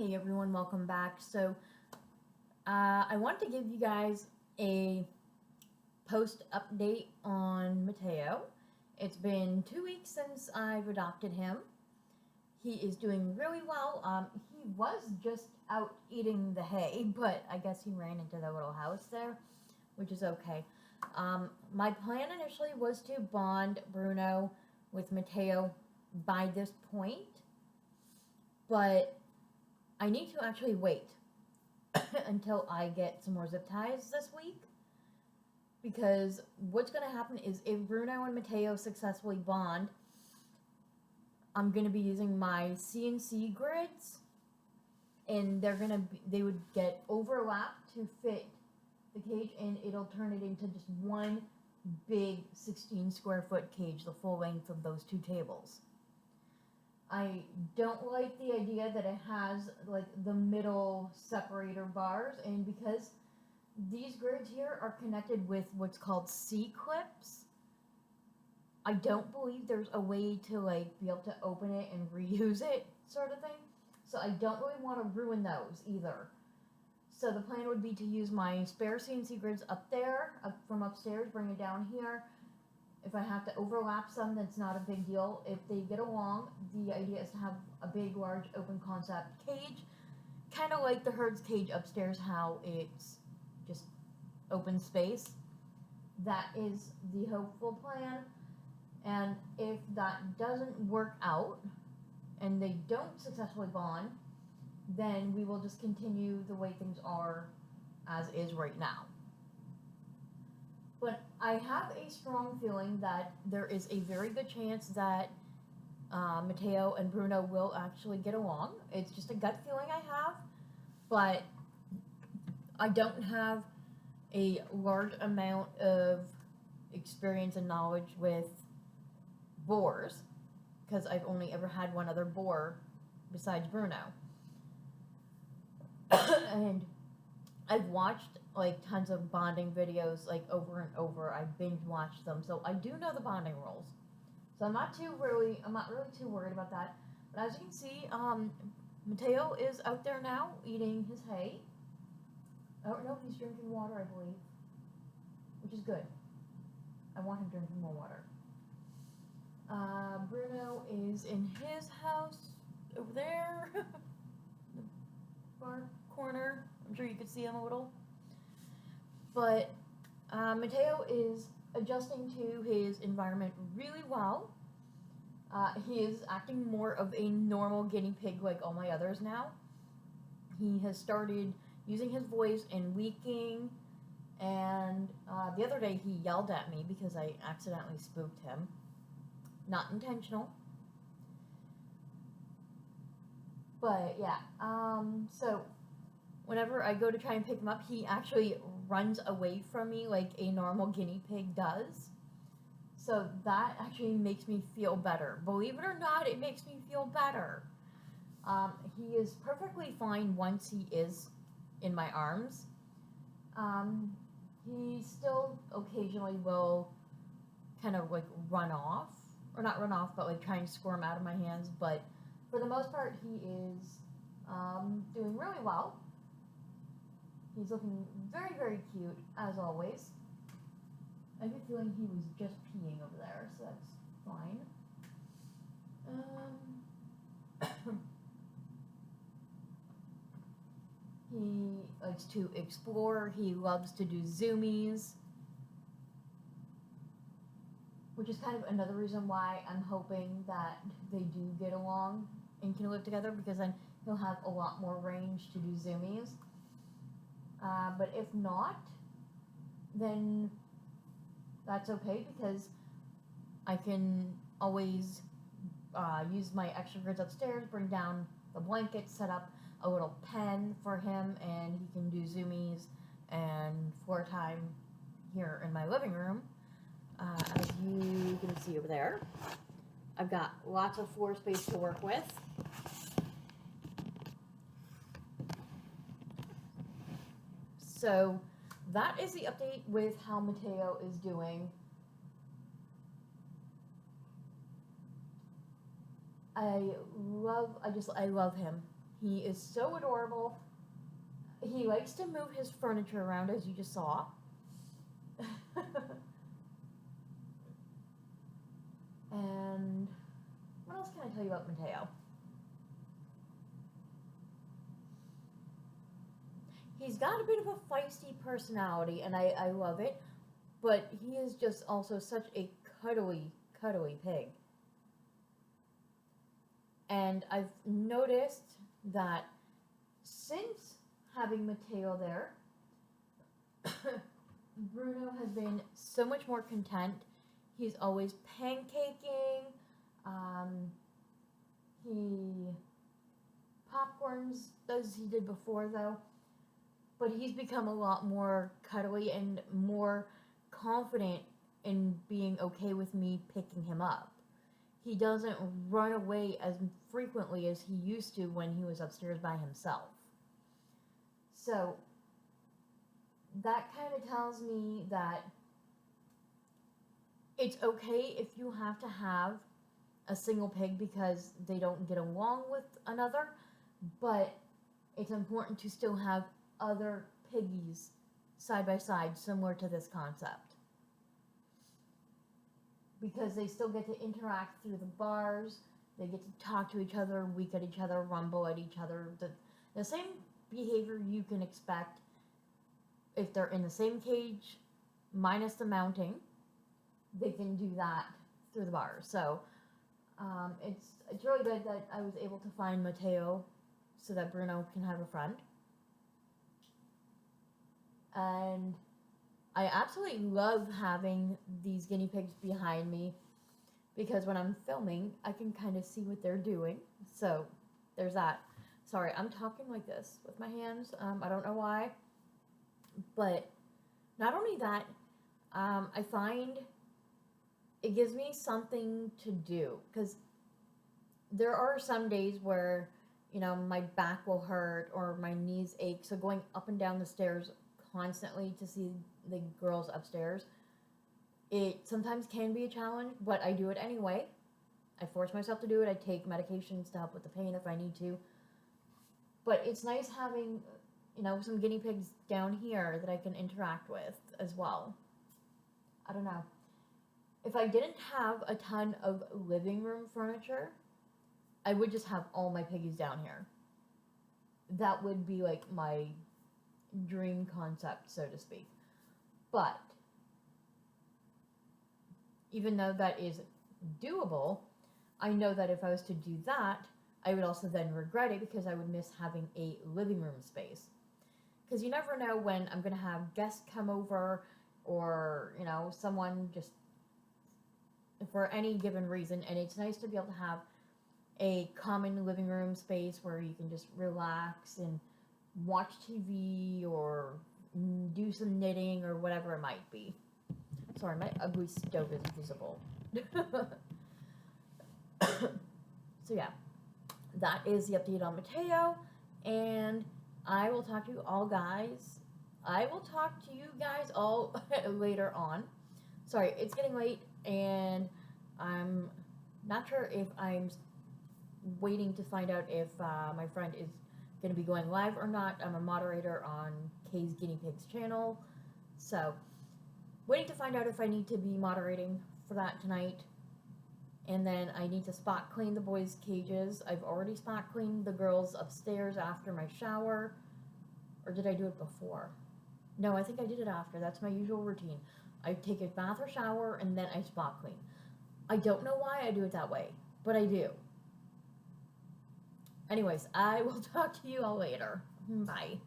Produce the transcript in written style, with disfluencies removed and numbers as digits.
Hey everyone, welcome back. So, I wanted to give you guys a post update on Matteo. It's been 2 weeks since I've adopted him. He is doing really well. He was just out eating the hay, but I guess he ran into the little house there, which is okay. My plan initially was to bond Bruno with Matteo by this point, but I need to actually wait until I get some more zip ties this week, because what's going to happen is if Bruno and Matteo successfully bond, I'm going to be using my CNC grids, and they would get overlapped to fit the cage, and it'll turn it into just one big 16 square foot cage, the full length of those two tables. I don't like the idea that it has like the middle separator bars, and because these grids here are connected with what's called C-clips, I don't believe there's a way to like be able to open it and reuse it, sort of thing. So I don't really want to ruin those either. So the plan would be to use my spare CNC grids up there, from upstairs, bring it down here. If I have to overlap some, that's not a big deal. If they get along, the idea is to have a big, large, open concept cage, kind of like the herd's cage upstairs, how it's just open space. That is the hopeful plan. And if that doesn't work out, and they don't successfully bond, then we will just continue the way things are as is right now. But I have a strong feeling that there is a very good chance that Matteo and Bruno will actually get along. It's just a gut feeling I have, but I don't have a large amount of experience and knowledge with boars, because I've only ever had one other boar besides Bruno. And I've watched like tons of bonding videos like over and over. I binge watched them, so I do know the bonding rules. So I'm not really too worried about that. But as you can see, Matteo is out there now eating his hay. Oh no, he's drinking water, I believe, which is good. I want him drinking more water. Bruno is in his house over there, the far corner. I'm sure you could see him a little. But Matteo is adjusting to his environment really well. He is acting more of a normal guinea pig like all my others now. He has started using his voice and weaking, and the other day he yelled at me because I accidentally spooked him. Not intentional. But yeah, so whenever I go to try and pick him up, he actually runs away from me like a normal guinea pig does. So that actually makes me feel better. Believe it or not, it makes me feel better. He is perfectly fine once he is in my arms. He still occasionally will kind of like run off, or not run off, but like try and squirm out of my hands. But for the most part, he is doing really well. He's looking very, very cute, as always. I have a feeling he was just peeing over there, so that's fine. He likes to explore. He loves to do zoomies, which is kind of another reason why I'm hoping that they do get along and can live together, because then he'll have a lot more range to do zoomies. But if not, then that's okay, because I can always use my extra grids upstairs, bring down the blankets, set up a little pen for him, and he can do zoomies and floor time here in my living room. As you can see over there, I've got lots of floor space to work with. So that is the update with how Matteo is doing. I love him. He is so adorable. He likes to move his furniture around, as you just saw. And what else can I tell you about Matteo? He's got a bit of a feisty personality, and I love it, but he is just also such a cuddly pig. And I've noticed that since having Matteo there, Bruno has been so much more content. He's always pancaking. He popcorns as he did before, though. But he's become a lot more cuddly and more confident in being okay with me picking him up. He doesn't run away as frequently as he used to when he was upstairs by himself. So that kind of tells me that it's okay if you have to have a single pig because they don't get along with another, but it's important to still have other piggies side by side, similar to this concept. Because they still get to interact through the bars, they get to talk to each other, week at each other, rumble at each other. The same behavior you can expect if they're in the same cage, minus the mounting, they can do that through the bars. So it's really good that I was able to find Matteo so that Bruno can have a friend. And I absolutely love having these guinea pigs behind me because when I'm filming, I can kind of see what they're doing. So there's that. Sorry, I'm talking like this with my hands. I don't know why. But not only that, I find it gives me something to do because there are some days where, my back will hurt or my knees ache. So going up and down the stairs constantly to see the girls upstairs, it sometimes can be a challenge, but I do it anyway. I force myself to do it. I take medications to help with the pain if I need to. But it's nice having, some guinea pigs down here that I can interact with as well. I don't know. If I didn't have a ton of living room furniture, I would just have all my piggies down here. That would be like my dream concept, so to speak. But even though that is doable, I know that if I was to do that, I would also then regret it because I would miss having a living room space. Because you never know when I'm going to have guests come over or, someone just for any given reason. And it's nice to be able to have a common living room space where you can just relax and watch TV or do some knitting or whatever it might be. Sorry, my ugly stove is visible. So yeah, that is the update on Matteo, and I will talk to you all guys. I will talk to you guys all later on. Sorry, it's getting late, and I'm not sure if I'm waiting to find out if my friend is going to be going live or not. I'm a moderator on Kay's Guinea Pigs channel, so waiting to find out if I need to be moderating for that tonight. And then I need to spot clean the boys' cages. I've already spot cleaned the girls upstairs after my shower. Or did I do it before? No, I think I did it after. That's my usual routine. I take a bath or shower and then I spot clean. I don't know why I do it that way, but I do. Anyways, I will talk to you all later. Bye.